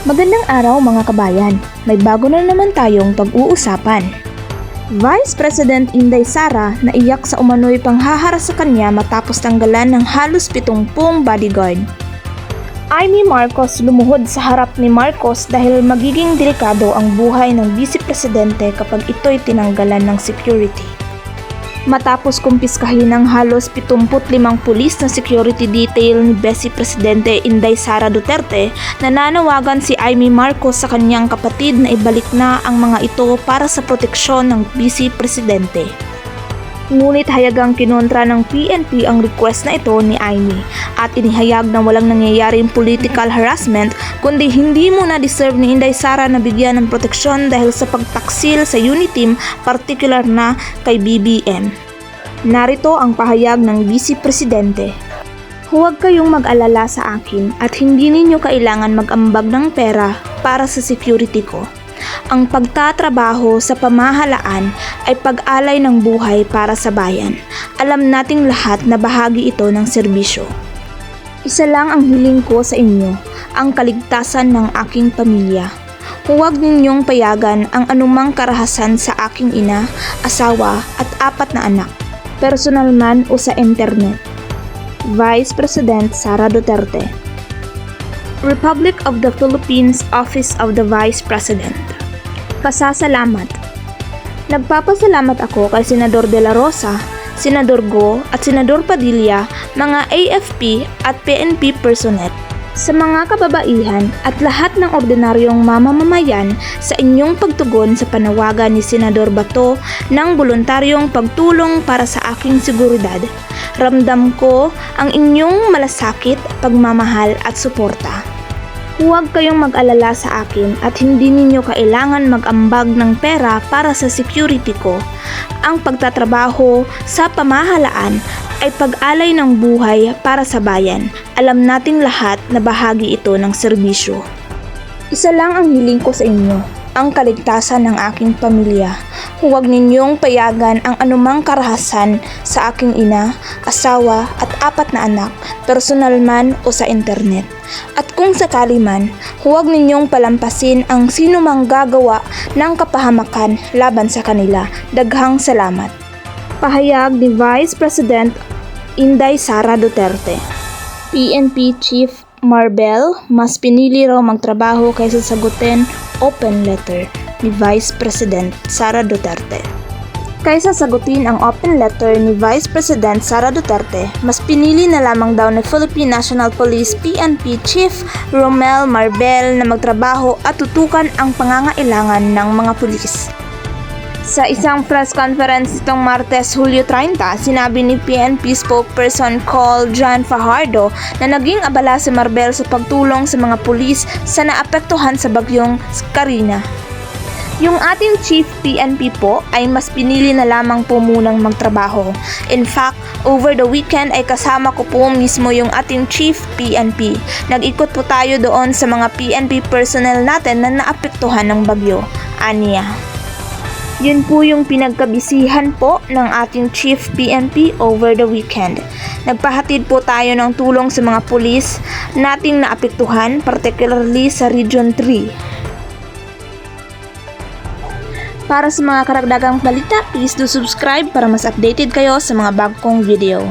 Magandang araw mga kabayan, may bago na naman tayong pag-uusapan. Vice President Inday Sara naiyak sa umano'y panghaharas sa kanya matapos tanggalan ng halos 70 bodyguard. Amy Marcos lumuhod sa harap ni Marcos dahil magiging delikado ang buhay ng Vice Presidente kapag ito'y tinanggalan ng security. Matapos kumpiskahin ng halos 75 pulis na security detail ni Vice Presidente Inday Sara Duterte, nananawagan si Amy Marcos sa kanyang kapatid na ibalik na ang mga ito para sa proteksyon ng Vice Presidente. Ngunit hayagang kinontra ng PNP ang request na ito ni Amy at inihayag na walang nangyayaring political harassment kundi hindi mo na deserve ni Inday Sara na bigyan ng proteksyon dahil sa pagtaksil sa UNITEAM, particular na kay BBM. Narito ang pahayag ng Vice Presidente. Huwag kayong mag-alala sa akin at hindi ninyo kailangan mag-ambag ng pera para sa security ko. Ang pagtatrabaho sa pamahalaan ay pag-alay ng buhay para sa bayan. Alam nating lahat na bahagi ito ng serbisyo. Isa lang ang hiling ko sa inyo, ang kaligtasan ng aking pamilya. Huwag ninyong payagan ang anumang karahasan sa aking ina, asawa at 4 na anak, personal man o sa internet. Vice President Sara Duterte. Republic of the Philippines Office of the Vice President. Pasasalamat. Nagpapasalamat ako kay Senador De La Rosa, Senador Go at Senador Padilla, mga AFP at PNP personnel, sa mga kababaihan at lahat ng ordinaryong mamamayan sa inyong pagtugon sa panawagan ni Senador Bato ng voluntaryong pagtulong para sa aking seguridad. Ramdam ko ang inyong malasakit, pagmamahal at suporta. Huwag kayong mag-alala sa akin at hindi ninyo kailangan mag-ambag ng pera para sa security ko. Ang pagtatrabaho sa pamahalaan ay pag-alay ng buhay para sa bayan. Alam nating lahat na bahagi ito ng serbisyo. Isa lang ang hiling ko sa inyo, ang kaligtasan ng aking pamilya. Huwag ninyong payagan ang anumang karahasan sa aking ina, asawa at 4 na anak, personal man o sa internet. At kung sakali man, huwag ninyong palampasin ang sinumang gagawa ng kapahamakan laban sa kanila. Daghang salamat. Pahayag ni Vice President Inday Sara Duterte. PNP Chief Marbel, mas pinili raw magtrabaho kaysa sagutin open letter ni Vice President Sara Duterte. Kaysa sagutin ang open letter ni Vice President Sara Duterte, mas pinili na lamang daw ng Philippine National Police PNP Chief Romel Marbel na magtrabaho at tutukan ang pangangailangan ng mga pulis. Sa isang press conference itong Martes, Hulyo 30, sinabi ni PNP spokesperson Col John Fajardo na naging abala si Marbel sa pagtulong sa mga pulis sa naapektuhan sa bagyong Karina. Yung ating Chief PNP po ay mas pinili na lamang po munang magtrabaho. In fact, over the weekend ay kasama ko po mismo yung ating Chief PNP. Nag-ikot po tayo doon sa mga PNP personnel natin na naapektuhan ng bagyo. Aniya. Yun po yung pinagkabisihan po ng ating Chief PNP over the weekend. Nagpahatid po tayo ng tulong sa mga pulis nating naapektuhan, particularly sa Region 3. Para sa mga karagdagang balita, please do subscribe para mas updated kayo sa mga bagong video.